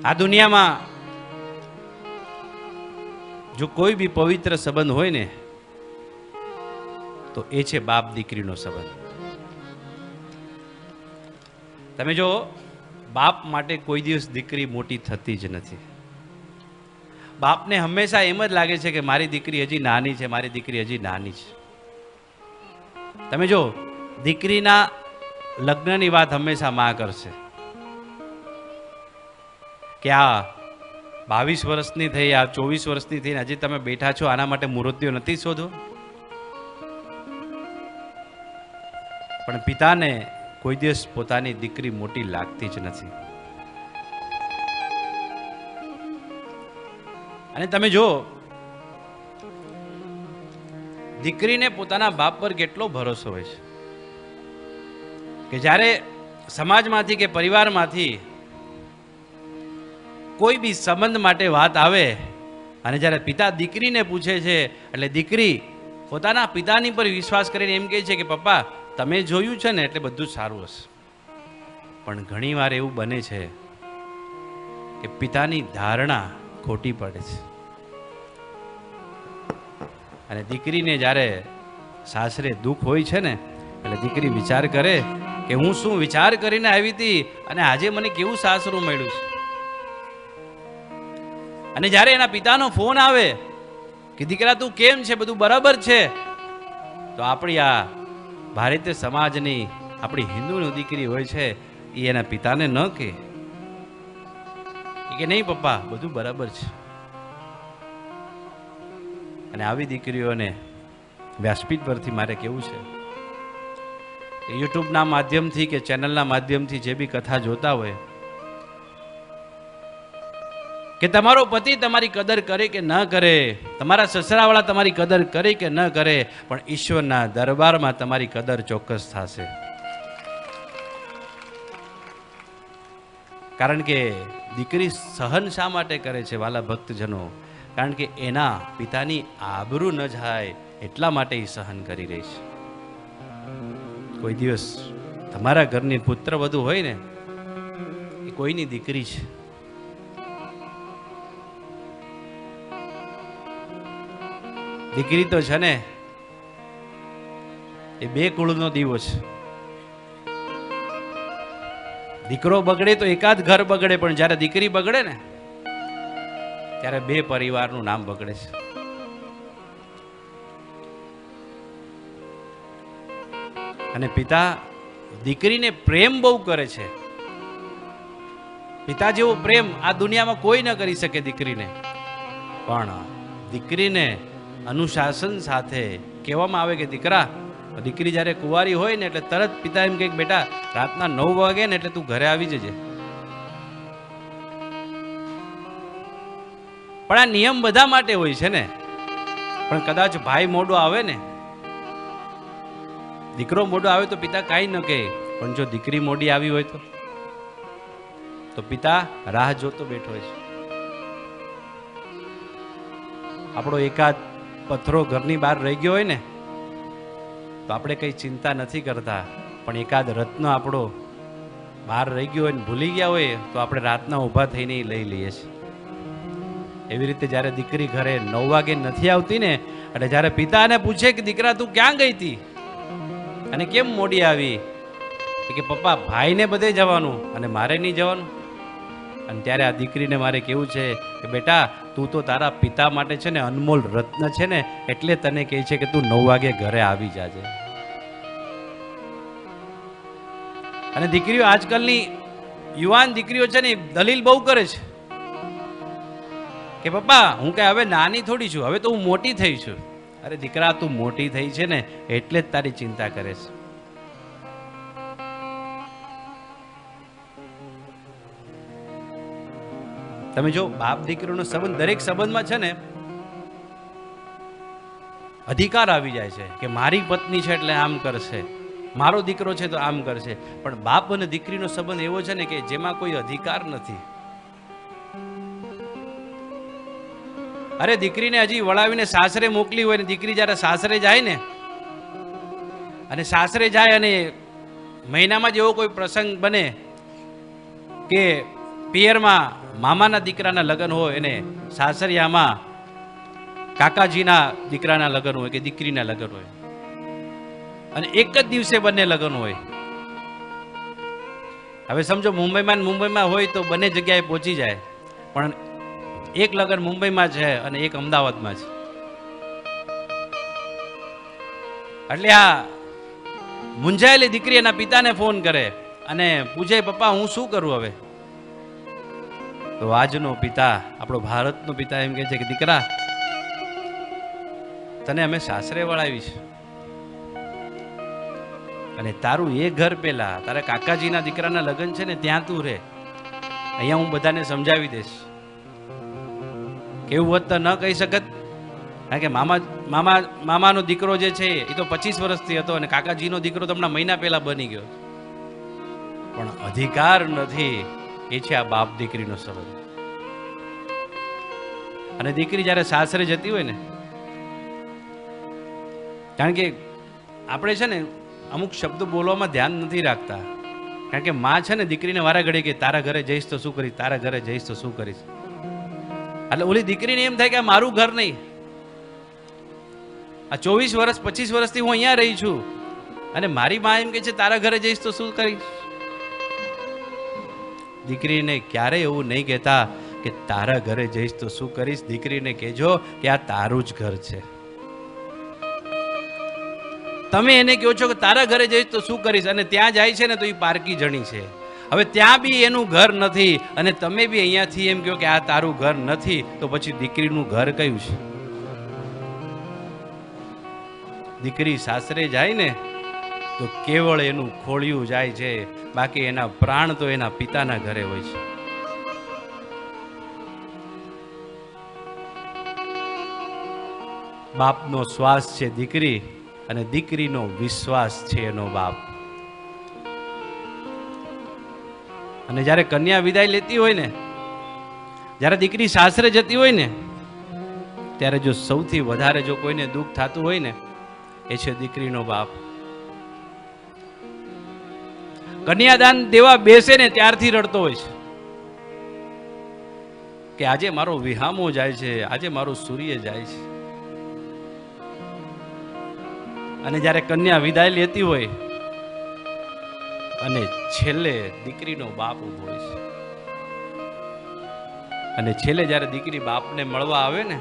આ દુનિયામાં જો કોઈ બી પવિત્ર સંબંધ હોય ને તો એ છે બાપ દીકરીનો સંબંધ. તમે જો બાપ માટે કોઈ દિવસ દીકરી મોટી થતી જ નથી. બાપને હંમેશા એમ જ લાગે છે કે મારી દીકરી હજી નાની છે, મારી દીકરી હજી નાની છે. તમે જો દીકરીના લગ્નની વાત હંમેશા માં કરશે કે આ 22 વર્ષની થઈ, આ 24 વર્ષની થઈ, હજી તમે બેઠા છો, આના માટે મુહૂર્તિઓ નથી શોધો. પણ પિતાને કોઈ દિવસ પોતાની દીકરી મોટી લાગતી જ નથી. અને તમે જો દીકરીને પોતાના બાપ પર કેટલો ભરોસો હોય છે કે જ્યારે સમાજમાંથી કે પરિવારમાંથી કોઈ બી સંબંધ માટે વાત આવે અને જ્યારે પિતા દીકરીને પૂછે છે, એટલે દીકરી પોતાના પિતાની પર વિશ્વાસ કરીને એમ કહે છે કે પપ્પા તમે જોયું છે ને એટલે બધું સારું હશે. પણ ઘણીવાર એવું બને છે કે પિતાની ધારણા ખોટી પડે છે અને દીકરીને જ્યારે સાસરે દુઃખ હોય છે ને એટલે દીકરી વિચાર કરે કે હું શું વિચાર કરીને આવી હતી અને આજે મને કેવું સાસરું મળ્યું છે. અને જ્યારે એના પિતાનો ફોન આવે કે દીકરા તું કેમ છે, બધું બરાબર છે, તો આપણી આ ભારતીય સમાજની આપણી હિન્દુની દીકરી હોય છે એ એના પિતાને ન કહે કે નહીં પપ્પા બધું બરાબર છે. અને આવી દીકરીઓને વ્યાસપીઠ પરથી મારે કેવું છે કે યુટ્યુબના માધ્યમથી કે ચેનલના માધ્યમથી જે બી કથા જોતા હોય કે તમારો પતિ તમારી કદર કરે કે ન કરે, તમારા સસરાવાળા તમારી કદર કરે કે ન કરે, પણ ઈશ્વરના દરબારમાં તમારી કદર ચોક્કસ થશે. કારણ કે દીકરી સહન શા માટે કરે છે વાલા ભક્તજનો? કારણ કે એના પિતાની આબરૂ ન જાય એટલા માટે એ સહન કરી રહી છે. કોઈ દિવસ તમારા ઘરની પુત્ર વધુ હોય ને એ કોઈની દીકરી છે. દીકરી તો છે ને એ બે કુળનો દીવો છે. દીકરો બગડે તો એકાદ ઘર બગડે, પણ જ્યારે દીકરી બગડે ને ત્યારે બે પરિવારનું નામ બગડે છે. અને પિતા દીકરીને પ્રેમ બહુ કરે છે. પિતા જેવો પ્રેમ આ દુનિયામાં કોઈ ન કરી શકે દીકરીને. પણ દીકરીને અનુશાસન સાથે કહેવામાં આવે કે દીકરી જ્યારે કુંવારી હોય ને એટલે તરત પિતા એમ કહે બેટા રાતના 9 વાગે ને એટલે તું ઘરે આવી જજે. પણ આ નિયમ બધા માટે હોય છે ને. પણ કદાચ ભાઈ મોડો આવે ને, દીકરો મોડો આવે તો પિતા કાંઈ ન કહે, પણ જો દીકરી મોડી આવી હોય તો પિતા રાહ જોતો બેઠો હોય છે. આપણો એકાદ પથ્થરો ઘરની બહાર રહી ગયો હોય ને તો આપણે કઈ ચિંતા નથી કરતા, પણ એકાદ રત્ન આપણો બહાર રહી ગયો હોય ને ભૂલી ગયા હોય તો આપણે રાતના ઊભા થઈને લઈ લઈએ છીએ. એવી રીતે જ્યારે દીકરી ઘરે 9 વાગે નથી આવતી ને એટલે જ્યારે પિતાને પૂછે કે દીકરા તું ક્યાં ગઈ હતી અને કેમ મોડી આવી, કે પપ્પા ભાઈને બધે જવાનું અને મારે નહીં જવાનું. અને ત્યારે આ દીકરીને મારે કેવું છે કે બેટા તું તો તારા પિતા માટે છે ને અનમોલ રત્ન છે ને, એટલે તને કહે છે કે તું 9 વાગે ઘરે આવી જાજે. અને દીકરીઓ આજકાલની યુવાન દીકરીઓ છે ને દલીલ બહુ કરે છે કે પપ્પા હું કઈ હવે નાની થોડી છું, હવે તો હું મોટી થઈ છું. અરે દીકરા તું મોટી થઈ છે ને એટલે જ તારી ચિંતા કરે છે. તમે જો બાપ દીકરીનો સંબંધ, દરેક સંબંધમાં છે ને અધિકાર આવી જાય છે કે મારી પત્ની છે એટલે આમ કરશે, મારો દીકરો છે તો આમ કરશે. પણ બાપ અને દીકરીનો સંબંધ એવો છે ને કે જેમાં કોઈ અધિકાર નથી. અરે દીકરીને હજી વળાવીને સાસરે મોકલી હોય ને દીકરી જ્યારે સાસરે જાય ને અને સાસરે જાય અને મહિનામાં જેવો કોઈ પ્રસંગ બને કે પિયરમાં મામાના દીકરાના લગ્ન હોય એને સાસરિયામાં કાકાજીના દીકરાના લગ્ન હોય કે દીકરીના લગ્ન હોય, અને એક જ દિવસે બંને લગ્ન હોય. હવે સમજો મુંબઈમાં હોય તો બંને જગ્યાએ પહોંચી જાય, પણ એક લગ્ન મુંબઈમાં છે અને એક અમદાવાદમાં છે. એટલે આ મૂંઝાયેલી દીકરી એના પિતાને ફોન કરે અને પૂછે, પપ્પા હું શું કરું હવે? તો આજનો પિતા, આપણો ભારતનો પિતા એમ કહે છે કે દીકરા, તને અમે સાસરે વળાવી છે, અને તારું એ ઘર પેલા તારા કાકાજીના દીકરાના લગ્ન છે ને ત્યાં તું રહે, અહીંયા હું બધાને સમજાવી દઈશ. કેવું હોત તો ન કહી શકત, કારણ કે મામાનો દીકરો જે છે એ તો 25 વર્ષથી હતો અને કાકાજીનો દીકરો તો હમણાં મહિના પહેલા બની ગયો. પણ અધિકાર નથી, એ છે આ બાપ દીકરીનો સંબંધ. અને દીકરી જ્યારે સાસરે જતી હોય ને, કારણ કે આપણે છે ને અમુક શબ્દો બોલવામાં ધ્યાન નથી રાખતા, કારણ કે માં છે ને દીકરીને વારા ઘડી કે તારા ઘરે જઈશ તો શું કરીશ, તારા ઘરે જઈશ તો શું કરીશ. એટલે ઓલી દીકરીને એમ થાય કે આ મારું ઘર નહીં, આ 24 વર્ષ 25 વર્ષથી હું અહીંયા રહી છું, અને મારી માં એમ કે છે તારા ઘરે જઈશ તો શું કરીશ. દીકરીને ક્યારેય એવું નહીં કહેતા કે તારા ઘરે જઈશ તો શું કરીશ. દીકરીને કહેજો કે આ તારું જ ઘર છે. તમે એને કહો છો કે તારા ઘરે જઈશ તો શું કરીશ, અને ત્યાં જાય છે ને તો એ પારકી જણી છે. હવે ત્યાં બી એનું ઘર નથી, અને તમે બી અહીંયાથી એમ કહો કે આ તારું ઘર નથી, તો પછી દીકરીનું ઘર કયું છે? દીકરી સાસરે જાય ને તો કેવળ એનું ખોળિયું જાય છે, બાકી એના પ્રાણ તો એના પિતાના ઘરે હોય છે. બાપનો શ્વાસ છે દીકરી, અને દીકરીનો વિશ્વાસ છે એનો બાપ. અને જ્યારે કન્યા વિદાય લેતી હોય ને, જ્યારે દીકરી સાસરે જતી હોય ને, ત્યારે જો સૌથી વધારે જો કોઈને દુઃખ થતું હોય ને, એ છે દીકરીનો બાપ. કન્યાદાન દેવા બેસે ને ત્યારથી રડતો હોય છે કે આજે મારો વિહામો જાય છે, આજે મારો સૂર્ય જાય છે. અને જ્યારે કન્યા વિદાય લેતી હોય અને છેલ્લે દીકરીનો બાપ ઉભો હોય છે, અને છેલ્લે જ્યારે દીકરી બાપને મળવા આવે ને,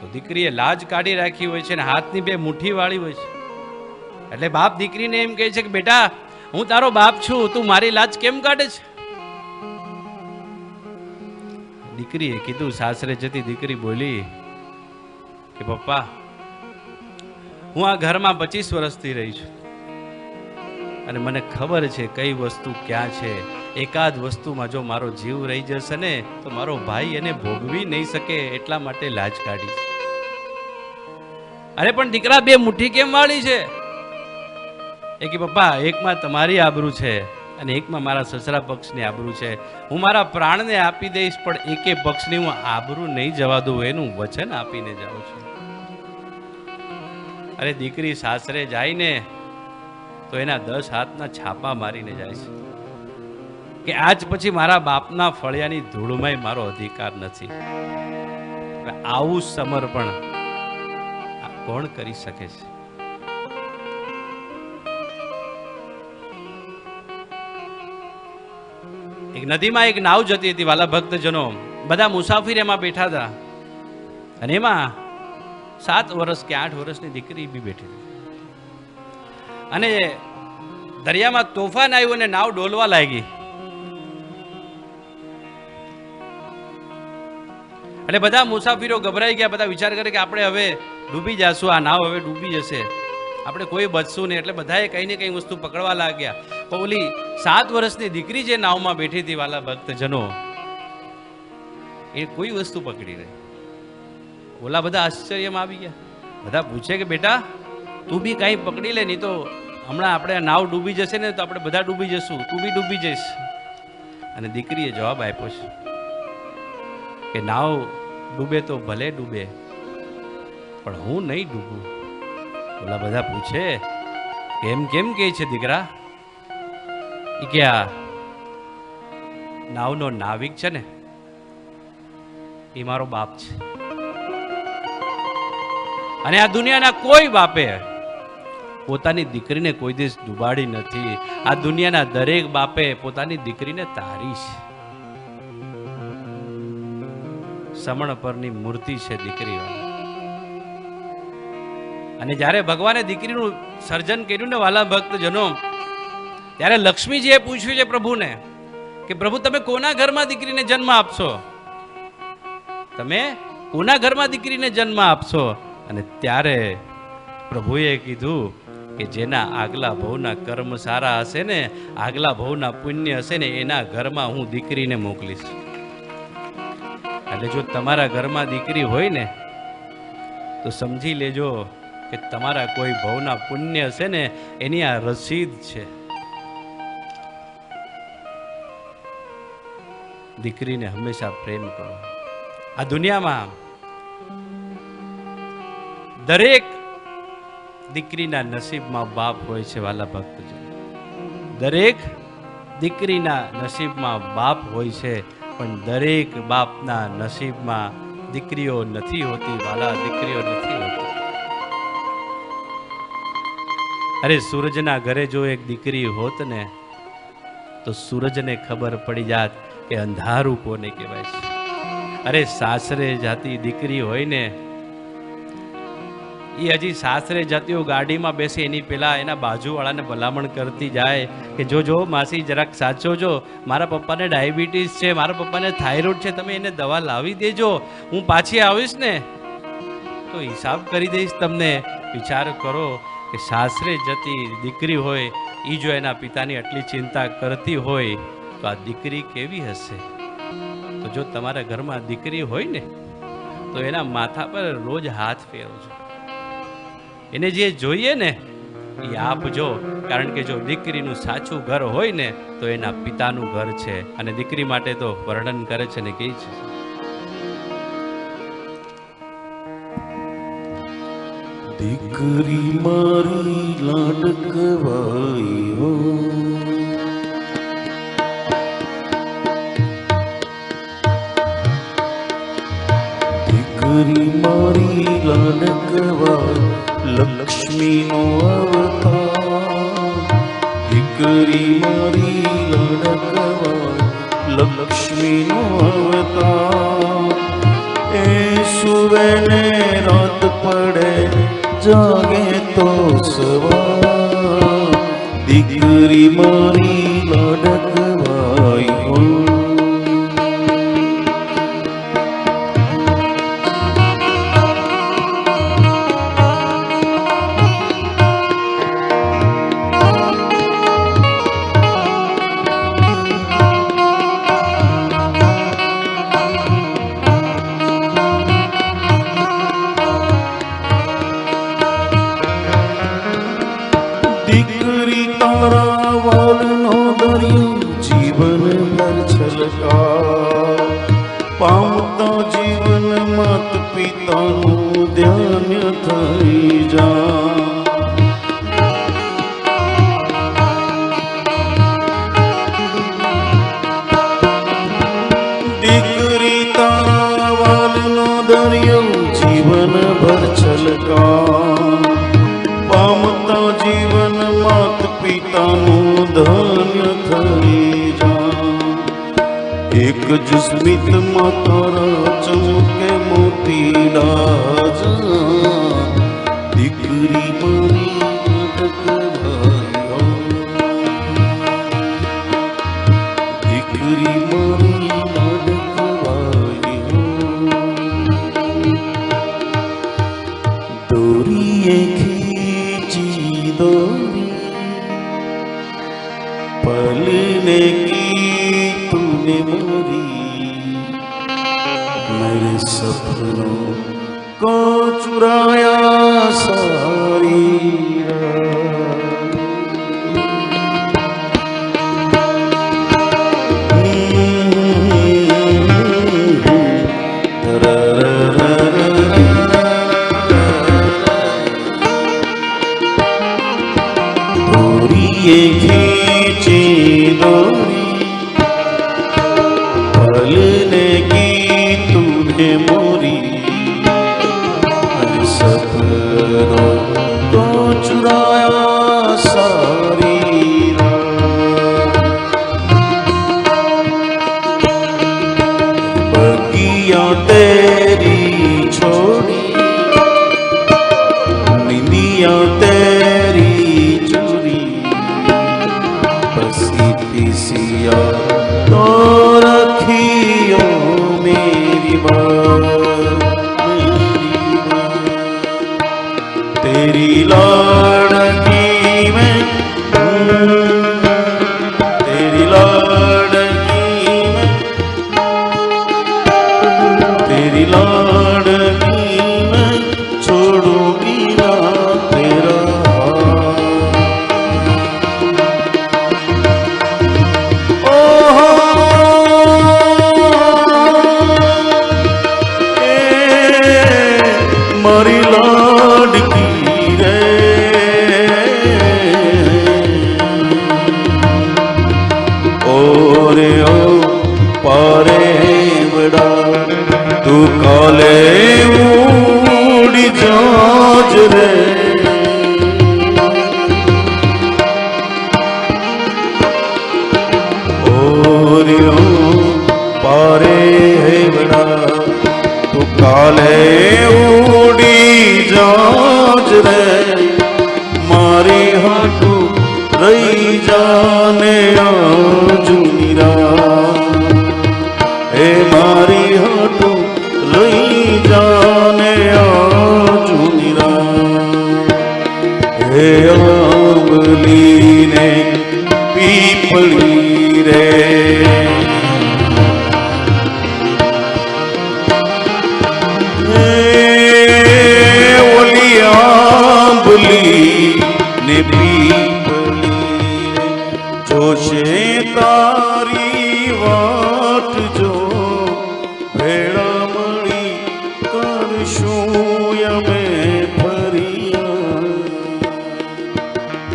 તો દીકરીએ લાજ કાઢી રાખી હોય છે ને હાથની બે મુઠ્ઠી વાળી હોય છે. એટલે બાપ દીકરીને એમ કહે છે કે બેટા, હું તારો બાપ છું, તું મારી લાજ કેમ કાઢે છે? દીકરીએ કીધું, સાસરે જતી દીકરી બોલી કે પપ્પા, હું આ ઘરમાં 25 વર્ષથી રહી છું, અને મને ખબર છે કઈ વસ્તુ ક્યાં છે. એકાદ વસ્તુમાં જો મારો જીવ રહી જશે ને તો મારો ભાઈ એને ભોગવી નહીં શકે, એટલા માટે લાજ કાઢી. અરે પણ દીકરા, બે મુઠ્ઠી કેમ વાળી છે? એ કે પપ્પા, એકમાં તમારી આબરૂ છે અને એકમાં મારા સસરા પક્ષની આબરૂ છે. હું મારા પ્રાણને આપી દઈશ, પણ એકે પક્ષની હું આબરૂ નહીં જવા દઉં, એનું વચન આપીને જાઉં છું. અરે દીકરી સાસરે જાય ને તો એના 10 હાથના છાપા મારીને જાય છે કે આજ પછી મારા બાપના ફળિયાની ધૂળમાંય મારો અધિકાર નથી. આવું સમર્પણ કોણ કરી શકે છે? એક નદીમાં એક નાવ જતી હતી, વાલા ભક્તજનો, બધા મુસાફિર એમાં બેઠા હતા, અને એમાં 7 વર્ષ કે 8 વર્ષની દીકરી બી બેઠી હતી. અને દરિયામાં તોફાન આવ્યું અને નાવ ડોલવા લાગી. એટલે બધા મુસાફિરો ગભરાઈ ગયા, બધા વિચાર કરે કે આપણે હવે ડૂબી જશું, આ નાવ હવે ડૂબી જશે, આપણે કોઈ બચશું નહીં. એટલે બધાએ કઈ ને કઈ વસ્તુ પકડવા લાગ્યા. તો ઓલી 7 વર્ષની દીકરી જે નાવમાં બેઠી હતી, વાલા ભક્તજનો, એ કોઈ વસ્તુ પકડી નહીં. ઓલા બધા આશ્ચર્યમાં આવી ગયા. બધા પૂછે કે બેટા, તું બી કઈ પકડી લે, નહીં તો હમણાં આપણે નાવ ડૂબી જશે ને તો આપણે બધા ડૂબી જશું, તું બી ડૂબી જઈશ. અને દીકરીએ જવાબ આપ્યો છે કે નાવ ડૂબે તો ભલે ડૂબે, પણ હું નહીં ડૂબું. ઓલા બધા પૂછે કેમ કેમ કે છે દીકરા? એ કે નાવનો નાવિક છે ને એ મારો બાપ છે. અને આ દુનિયાના કોઈ બાપે પોતાની દીકરીને કોઈ દિવસ ડૂબાડી નથી. આ દુનિયાના દરેક બાપે પોતાની દીકરીને તારી છે. સમણ પરની મૂર્તિ છે દીકરી. અને જ્યારે ભગવાને દીકરીનું સર્જન કર્યું ને વાલા ભક્તજનો, ત્યારે લક્ષ્મીજીએ પૂછ્યું છે પ્રભુને કે પ્રભુ તમે કોના ઘરમાં દીકરીને જન્મ આપશો? તમે કોના ઘરમાં દીકરીને જન્મ આપશો? અને ત્યારે પ્રભુએ કીધું કે જેના આગલા ભવના કર્મ સારા હશે ને, આગલા ભવના પુણ્ય હશે ને, એના ઘરમાં હું દીકરીને મોકલીશ. એટલે જો તમારા ઘરમાં દીકરી હોય ને તો સમજી લેજો કે તમારા કોઈ ભવના પુણ્ય હશે ને એની આ રસીદ છે. દીકરીને હંમેશા પ્રેમ કરો. આ દુનિયામાં દરેક દીકરીના નસીબમાં બાપ હોય છે વાલા ભક્તજન. દરેક દીકરીના નસીબમાં બાપ હોય છે, પણ દરેક બાપના નસીબમાં દીકરીઓ નથી હોતી વાલા, દીકરીઓ નથી હોતી. અરે સૂરજના ઘરે જો એક દીકરી હોત ને તો સૂરજને ખબર પડી જાત કે અંધારું કોને કહેવાય છે. અરે સાસરે જાતી દીકરી હોય ને, એ હજી સાસરે જતી હોય ગાડીમાં બેસી એની પેલા એના બાજુવાળાને ભલામણ કરતી જાય કે જો માસી જરાક સાચવજો, મારા પપ્પાને ડાયાબિટીસ છે, મારા પપ્પાને થાઇરોઇડ છે, તમે એને દવા લાવી દેજો, હું પાછી આવીશ ને તો હિસાબ કરી દઈશ તમને. વિચાર કરો કે સાસરે જતી દીકરી હોય એ જો એના પિતાની આટલી ચિંતા કરતી હોય તો આ દીકરી કેવી હશે? તો જો તમારા ઘરમાં દીકરી હોય ને તો એના માથા પર રોજ હાથ ફેરવજો. એને જે જોઈએ ને એ આપજો, કારણ કે જો દીકરીનું સાચું ઘર હોય ને તો એના પિતાનું ઘર છે. અને દીકરી માટે તો વર્ણન કરે છે ને કે છે દીકરી મારી લાડકવાઈ હો, દીકરી મારી લાડકવાઈ, લક્ષ્મીનો અવતાર. દીકરી મારી લાડકવાઈ, લક્ષ્મીનો અવતાર. એ સુવે ને રાત પડે, જાગે તો સવાર. દીકરી મારી લાડકવાઈ હો. દીકરી તારા વાલનો દરિયો જીવન ભર છલકા, પામતા જીવન માત પિતાનું ધ્યાન થઈ જા. દીકરી તારા વાલનો દરિયો જીવન ભર છલકા, પામતા જીવન માત પિતાનું ધન્ય થઈ જા. એક જ સ્મિતમાં તારા ચમકે મોતીડા જા. દીકરી મારી લાડકવાઈ હો, દીકરી મારી લાડકવાઈ હો. દોરીએ पलने की तूने मोरी, मेरे सपनों को चुराया सारी रात. ये खींची डोरी, है मोरी सपनों को चुराया सारी रात। बगिया तेरी छोड़ी निंदिया तेरी चुरी बसी पिसिया तो रखियो मेरी बात। तेरी लाडकी मैं तेरी लाडकी मैं तेरी लाडकी मैं छोड़ूंगी ना तेरा मारी लाडकी रे ओ पारे बड़ा तू काले उड़ी जाज रे पारे बड़ा तू काले उड़ी जाज रे मारी हाटू रही जाने जुनीरा हे मारी हाटू रही जाने जुनीरा हे आंबली ने पीपली रे ओली आंबली ने पीपली जोशे तारी वाट जो भेड़ा मળી કરશું અમે ફરિયા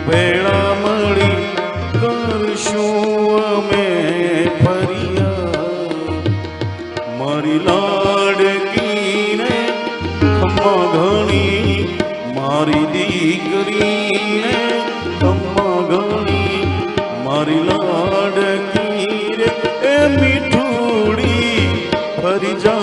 भेड़ा મળી કરશું અમે ફરિયા મારી લાડકીને ખમ્મા ઘણી મારી દીકરીને ખમ્મા ઘણી મારી લાડકી રે એ મીઠુડી ફરી જા